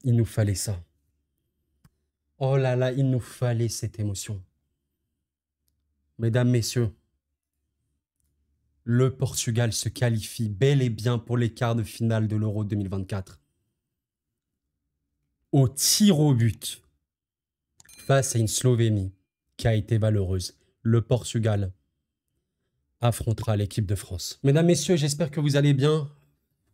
Il nous fallait ça. Oh là là, il nous fallait cette émotion. Mesdames, messieurs, le Portugal se qualifie bel et bien pour les quarts de finale de l'Euro 2024. Au tir au but, face à une Slovénie qui a été valeureuse, le Portugal affrontera l'équipe de France. Mesdames, messieurs, j'espère que vous allez bien.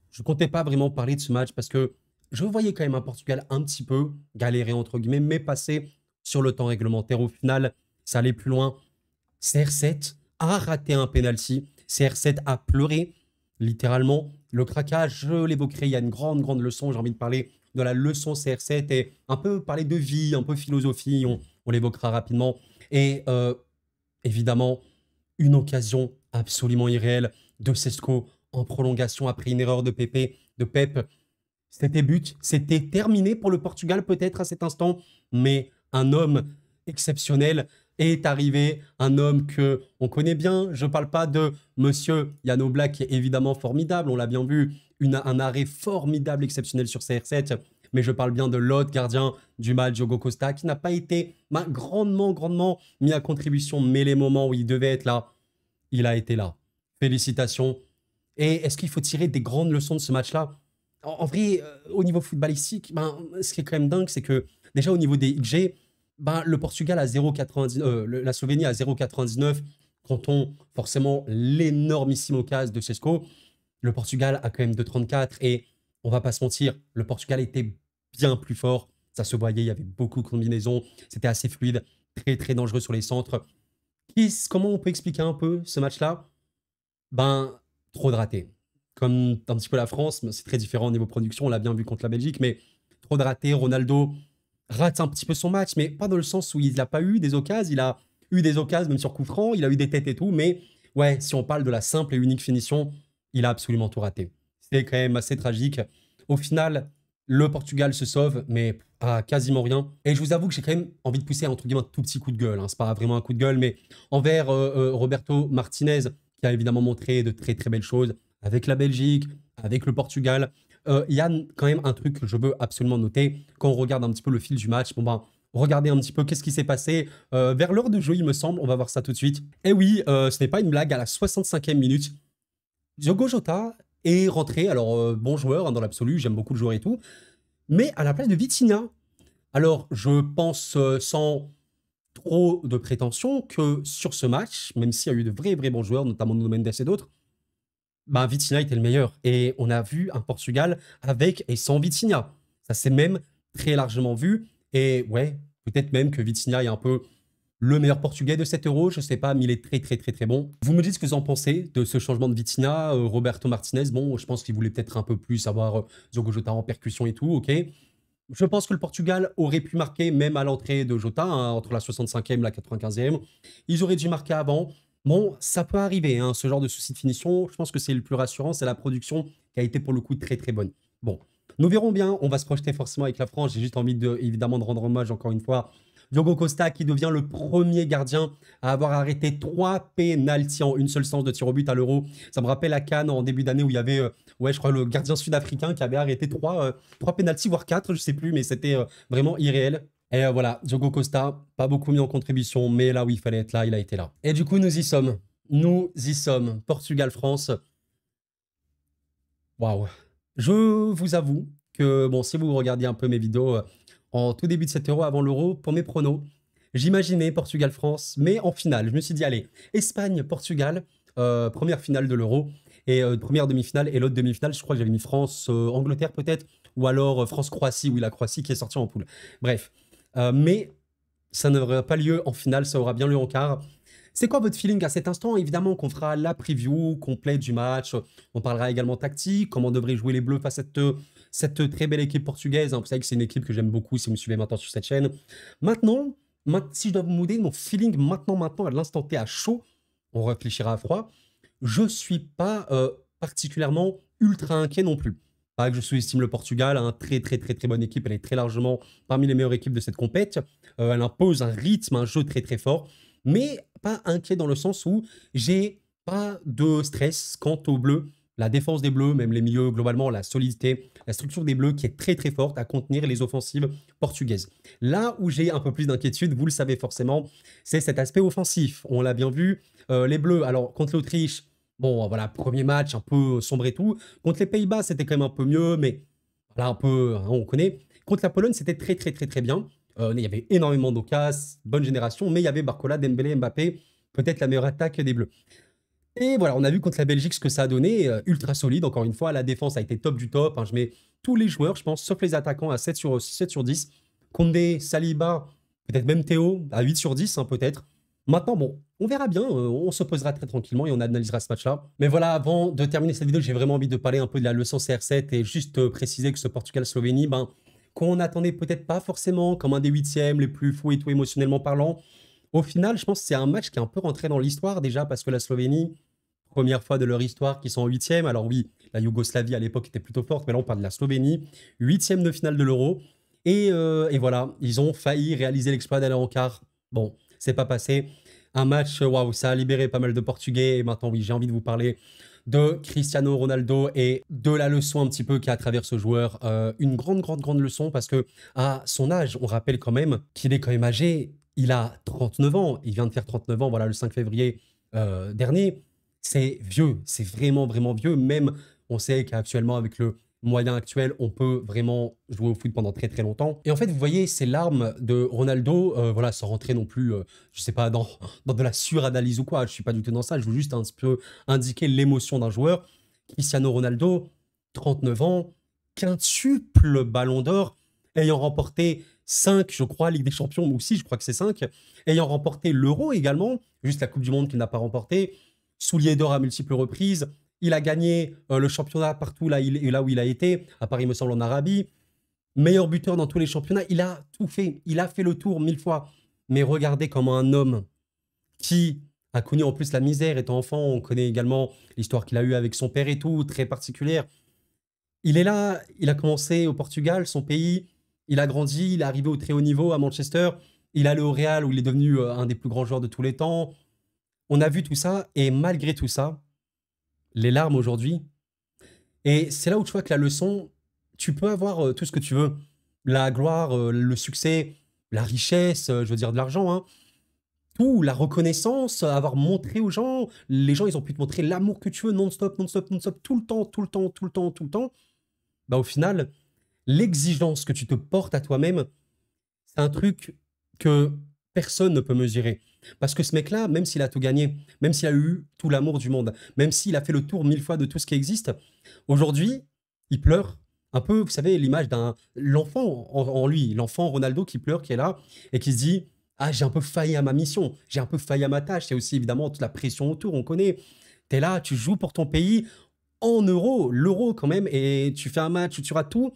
Je ne comptais pas vraiment parler de ce match parce que je voyais quand même un Portugal un petit peu galérer, entre guillemets, mais passer sur le temps réglementaire. Au final, ça allait plus loin. CR7 a raté un penalty. CR7 a pleuré, littéralement. Le craquage, je l'évoquerai, il y a une grande leçon. J'ai envie de parler de la leçon CR7 et un peu parler de vie, un peu philosophie. On l'évoquera rapidement. Et évidemment, une occasion absolument irréelle de Sesco en prolongation après une erreur de Pep. C'était but, c'était terminé pour le Portugal peut-être à cet instant, mais un homme exceptionnel est arrivé, un homme que on connaît bien. Je ne parle pas de Monsieur Jan Oblak qui est évidemment formidable, on l'a bien vu, un arrêt formidable, exceptionnel sur CR7, mais je parle bien de l'autre gardien du match, Diogo Costa, qui n'a pas été grandement mis à contribution, mais les moments où il devait être là, il a été là. Félicitations. Et est-ce qu'il faut tirer des grandes leçons de ce match-là? En vrai, au niveau footballistique, ce qui est quand même dingue, c'est que déjà au niveau des XG, le Portugal à 0,90, la Slovénie à 0,99, comptons forcément l'énormissime occasion de Sesco. Le Portugal a quand même 2,34 et on va pas se mentir, le Portugal était bien plus fort. Ça se voyait, il y avait beaucoup de combinaisons, c'était assez fluide, très dangereux sur les centres. Comment on peut expliquer un peu ce match-là? Trop de ratés. Comme un petit peu la France, c'est très différent au niveau production, on l'a bien vu contre la Belgique, mais trop de ratés. Ronaldo rate un petit peu son match, mais pas dans le sens où il n'a pas eu des occasions, il a eu des occasions, même sur coup franc, il a eu des têtes et tout, mais ouais, si on parle de la simple et unique finition, il a absolument tout raté. C'est quand même assez tragique. Au final, le Portugal se sauve, mais à quasiment rien. Et je vous avoue que j'ai quand même envie de pousser entre guillemets un tout petit coup de gueule. C'est pas vraiment un coup de gueule, mais envers Roberto Martinez, qui a évidemment montré de très belles choses avec la Belgique, avec le Portugal. Il y a quand même un truc que je veux absolument noter quand on regarde un petit peu le fil du match. Regardez un petit peu qu'est-ce qui s'est passé vers l'heure de jeu, il me semble. On va voir ça tout de suite. Et oui, ce n'est pas une blague. À la 65e minute, Diogo Jota est rentré. Alors, bon joueur dans l'absolu, j'aime beaucoup le joueur et tout. Mais à la place de Vitinha. Alors, je pense sans trop de prétention que sur ce match, même s'il y a eu de vrais bons joueurs, notamment Nuno Mendes et d'autres, Vitinha était le meilleur. Et on a vu un Portugal avec et sans Vitinha. Ça s'est même très largement vu. Et ouais, peut-être même que Vitinha est un peu le meilleur Portugais de cet Euro. Je sais pas, mais il est très bon. Vous me dites ce que vous en pensez de ce changement de Vitinha. Roberto Martinez, bon, je pense qu'il voulait peut-être un peu plus avoir Diogo Jota en percussion et tout, ok. Je pense que le Portugal aurait pu marquer même à l'entrée de Jota, entre la 65e et la 95e. Ils auraient dû marquer avant. Bon, ça peut arriver, ce genre de souci de finition. Je pense que c'est le plus rassurant, c'est la production qui a été pour le coup très bonne. Bon, nous verrons bien. On va se projeter forcément avec la France. J'ai juste envie évidemment de rendre hommage encore une fois Diogo Costa qui devient le premier gardien à avoir arrêté 3 pénaltys en une seule séance de tir au but à l'Euro. Ça me rappelle la CAN en début d'année où il y avait, je crois, le gardien sud-africain qui avait arrêté 3 pénaltys, voire 4, je sais plus, mais c'était vraiment irréel. Et voilà, Diogo Costa, pas beaucoup mis en contribution, mais là où il fallait être là, il a été là. Et du coup, nous y sommes. Nous y sommes. Portugal-France. Waouh. Je vous avoue que, bon, si vous regardiez un peu mes vidéos en tout début de cet Euro avant l'Euro, pour mes pronos, j'imaginais Portugal-France, mais en finale, je me suis dit, allez, Espagne-Portugal, première finale de l'Euro, et première demi-finale, et l'autre demi-finale, je crois que j'avais mis France-Angleterre peut-être, ou alors France-Croatie, oui, la Croatie qui est sortie en poule. Bref, mais ça n'aura pas lieu en finale, ça aura bien lieu en quart. C'est quoi votre feeling à cet instant? Évidemment qu'on fera la preview complète du match. On parlera également tactique, comment devraient jouer les Bleus face à cette très belle équipe portugaise. Vous savez que c'est une équipe que j'aime beaucoup si vous me suivez maintenant sur cette chaîne. Maintenant, si je dois vous donner mon feeling maintenant, à l'instant T à chaud, on réfléchira à froid. Je suis pas particulièrement ultra inquiet non plus. Pas que je sous-estime le Portugal, très bonne équipe. Elle est très largement parmi les meilleures équipes de cette compète. Elle impose un rythme, un jeu très fort. Mais pas inquiet dans le sens où j'ai pas de stress quant aux Bleus. La défense des Bleus, même les milieux, globalement, la solidité, la structure des Bleus qui est très très forte à contenir les offensives portugaises. Là où j'ai un peu plus d'inquiétude, vous le savez forcément, c'est cet aspect offensif. On l'a bien vu, les Bleus, alors contre l'Autriche, bon voilà, premier match un peu sombre et tout. Contre les Pays-Bas, c'était quand même un peu mieux, mais voilà, un peu, hein, on connaît. Contre la Pologne, c'était très très très très bien. Il y avait énormément d'occasions, bonne génération, mais il y avait Barcola, Dembélé, Mbappé, peut-être la meilleure attaque des Bleus. Et voilà, on a vu contre la Belgique ce que ça a donné, ultra solide. Encore une fois, la défense a été top du top, hein. Je mets tous les joueurs, je pense, sauf les attaquants, à 7 sur 10. Condé, Saliba, peut-être même Théo, à 8 sur 10, hein, peut-être. Maintenant, bon, on verra bien, on se posera très tranquillement et on analysera ce match-là. Mais voilà, avant de terminer cette vidéo, j'ai vraiment envie de parler un peu de la leçon CR7 et juste préciser que ce Portugal-Slovénie, ben, qu'on attendait peut-être pas forcément comme un des huitièmes les plus fous et tout émotionnellement parlant. Au final, je pense que c'est un match qui est un peu rentré dans l'histoire déjà parce que la Slovénie, première fois de leur histoire qu'ils sont en huitième. Alors oui, la Yougoslavie à l'époque était plutôt forte, mais là on parle de la Slovénie, huitième de finale de l'Euro. Et voilà, ils ont failli réaliser l'exploit d'aller en quart. Bon, c'est pas passé. Un match, waouh, ça a libéré pas mal de Portugais. Et maintenant, oui, j'ai envie de vous parler de Cristiano Ronaldo et de la leçon un petit peu qu'il y a à travers ce joueur. Une grande, grande, grande leçon parce que à son âge, on rappelle quand même qu'il est quand même âgé. Il a 39 ans. Il vient de faire 39 ans, voilà, le 5 février dernier. C'est vieux, c'est vraiment, vraiment vieux. Même, on sait qu'actuellement, avec le moyen actuel, on peut vraiment jouer au foot pendant très, très longtemps. Et en fait, vous voyez, ces larmes de Ronaldo, voilà, sans rentrer non plus, je sais pas, dans de la suranalyse ou quoi. Je suis pas du tout dans ça. Je veux juste un petit peu indiquer l'émotion d'un joueur. Cristiano Ronaldo, 39 ans, quintuple ballon d'or, ayant remporté 5, je crois, Ligue des Champions, ou aussi, je crois que c'est 5, ayant remporté l'Euro également, juste la Coupe du Monde qu'il n'a pas remporté, soulier d'or à multiples reprises. Il a gagné le championnat partout là où il a été, à Paris, me semble, en Arabie. Meilleur buteur dans tous les championnats. Il a tout fait. Il a fait le tour 1000 fois. Mais regardez comment un homme qui a connu en plus la misère étant enfant, on connaît également l'histoire qu'il a eue avec son père et tout, très particulière. Il est là, il a commencé au Portugal, son pays. Il a grandi, il est arrivé au très haut niveau à Manchester. Il est allé au Real où il est devenu un des plus grands joueurs de tous les temps. On a vu tout ça et malgré tout ça, les larmes aujourd'hui. Et c'est là où tu vois que la leçon, tu peux avoir tout ce que tu veux. La gloire, le succès, la richesse, je veux dire de l'argent, hein. Tout, la reconnaissance, avoir montré aux gens. Les gens, ils ont pu te montrer l'amour que tu veux non-stop, non-stop, non-stop, tout le temps, tout le temps, tout le temps, tout le temps. Bah au final, l'exigence que tu te portes à toi-même, c'est un truc que personne ne peut mesurer. Parce que ce mec-là, même s'il a tout gagné, même s'il a eu tout l'amour du monde, même s'il a fait le tour 1000 fois de tout ce qui existe, aujourd'hui, il pleure. Un peu, vous savez, l'image d'un l'enfant en lui, l'enfant Ronaldo qui pleure, qui est là, et qui se dit, ah, j'ai un peu failli à ma mission, j'ai un peu failli à ma tâche. C'est aussi évidemment toute la pression autour, on connaît. Tu es là, tu joues pour ton pays en euros, l'euro quand même, et tu fais un match où tu rates tout,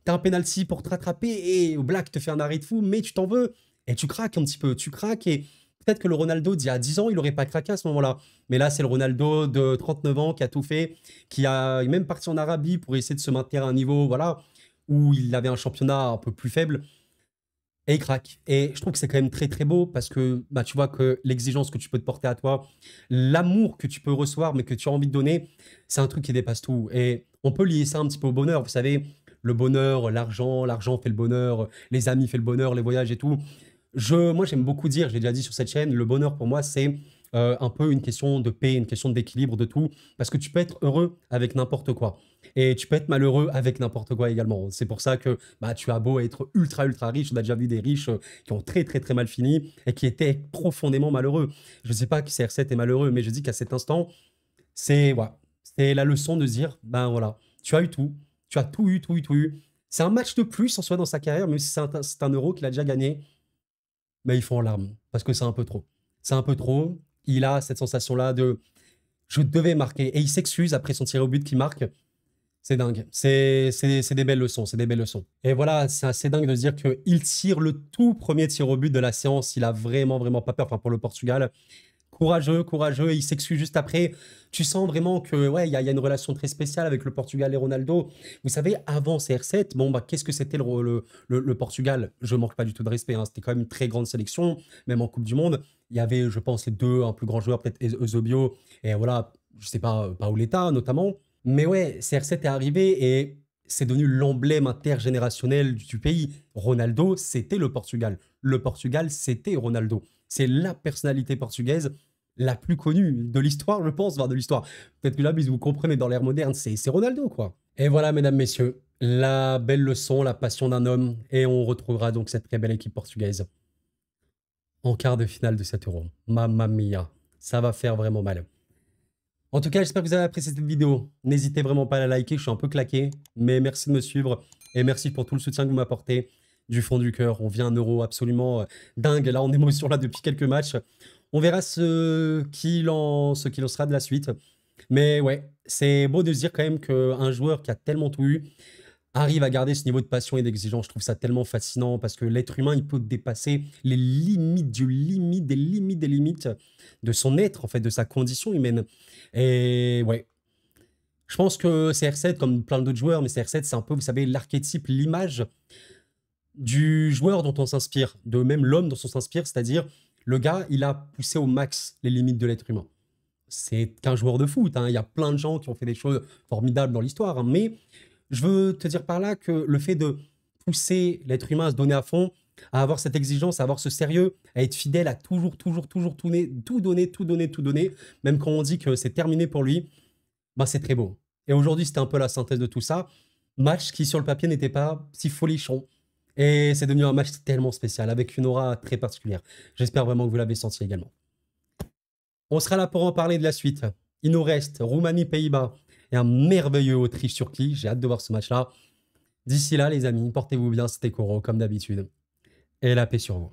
t'as un penalty pour te rattraper et Black te fait un arrêt de fou, mais tu t'en veux et tu craques un petit peu. Tu craques et peut-être que le Ronaldo d'il y a 10 ans, il n'aurait pas craqué à ce moment-là. Mais là, c'est le Ronaldo de 39 ans qui a tout fait, qui a est même parti en Arabie pour essayer de se maintenir à un niveau, voilà, où il avait un championnat un peu plus faible. Et il craque. Et je trouve que c'est quand même très très beau parce que bah, tu vois que l'exigence que tu peux te porter à toi, l'amour que tu peux recevoir mais que tu as envie de donner, c'est un truc qui dépasse tout. Et on peut lier ça un petit peu au bonheur. Vous savez, le bonheur, l'argent fait le bonheur, les amis fait le bonheur, les voyages et tout. Moi, j'aime beaucoup dire, j'ai déjà dit sur cette chaîne, le bonheur pour moi, c'est un peu une question de paix, une question d'équilibre de tout. Parce que tu peux être heureux avec n'importe quoi. Et tu peux être malheureux avec n'importe quoi également. C'est pour ça que bah, tu as beau être ultra, ultra riche. On a déjà vu des riches qui ont très, très, très mal fini et qui étaient profondément malheureux. Je ne sais pas que CR7 est malheureux, mais je dis qu'à cet instant, ouais, c'est la leçon de se dire, ben voilà, tu as eu tout. Tu as tout eu, tout eu, tout eu. C'est un match de plus en soi dans sa carrière, même si c'est un euro qu'il a déjà gagné. Mais il faut en larmes parce que c'est un peu trop. C'est un peu trop. Il a cette sensation-là de je devais marquer. Et il s'excuse après son tir au but qui marque. C'est dingue. C'est des belles leçons. C'est des belles leçons. Et voilà, c'est assez dingue de se dire qu'il tire le tout premier tir au but de la séance. Il a vraiment, vraiment pas peur. Enfin, pour le Portugal. Courageux, courageux. Il s'excuse juste après. Tu sens vraiment que ouais, il y a une relation très spéciale avec le Portugal et Ronaldo. Vous savez, avant CR7, bon, bah, qu'est-ce que c'était le Portugal? Je manque pas du tout de respect, hein. C'était quand même une très grande sélection, même en Coupe du Monde. Il y avait, je pense, les deux un plus grands joueurs, peut-être Eusebio et voilà, je sais pas, Paoletta notamment. Mais ouais, CR7 est arrivé et c'est devenu l'emblème intergénérationnel du pays. Ronaldo, c'était le Portugal. Le Portugal, c'était Ronaldo. C'est la personnalité portugaise la plus connue de l'histoire, je pense, voire de l'histoire. Peut-être que là, vous comprenez, dans l'ère moderne, c'est Ronaldo, quoi. Et voilà, mesdames, messieurs, la belle leçon, la passion d'un homme. Et on retrouvera donc cette très belle équipe portugaise en quart de finale de cet Euro. Mamma mia, ça va faire vraiment mal. En tout cas, j'espère que vous avez apprécié cette vidéo. N'hésitez vraiment pas à la liker, je suis un peu claqué. Mais merci de me suivre et merci pour tout le soutien que vous m'apportez du fond du cœur. On vit un Euro absolument dingue, là en émotion là depuis quelques matchs. On verra ce qu'il en sera de la suite. Mais ouais, c'est beau de se dire quand même qu'un joueur qui a tellement tout eu arrive à garder ce niveau de passion et d'exigence. Je trouve ça tellement fascinant parce que l'être humain, il peut dépasser les limites des limites de son être, en fait, de sa condition humaine. Et ouais, je pense que CR7, comme plein d'autres joueurs, mais CR7, c'est un peu, vous savez, l'archétype, l'image du joueur dont on s'inspire, de même l'homme dont on s'inspire, c'est-à-dire le gars, il a poussé au max les limites de l'être humain. C'est qu'un joueur de foot, hein. Il y a plein de gens qui ont fait des choses formidables dans l'histoire, hein, mais je veux te dire par là que le fait de pousser l'être humain à se donner à fond, à avoir cette exigence, à avoir ce sérieux, à être fidèle, à toujours tout donner, même quand on dit que c'est terminé pour lui, bah c'est très beau. Et aujourd'hui, c'était un peu la synthèse de tout ça. Match qui, sur le papier, n'était pas si folichon. Et c'est devenu un match tellement spécial, avec une aura très particulière. J'espère vraiment que vous l'avez senti également. On sera là pour en parler de la suite. Il nous reste Roumanie-Pays-Bas et un merveilleux Autriche-Turquie. J'ai hâte de voir ce match-là. D'ici là, les amis, portez-vous bien, c'était Koro, comme d'habitude. Et la paix sur vous.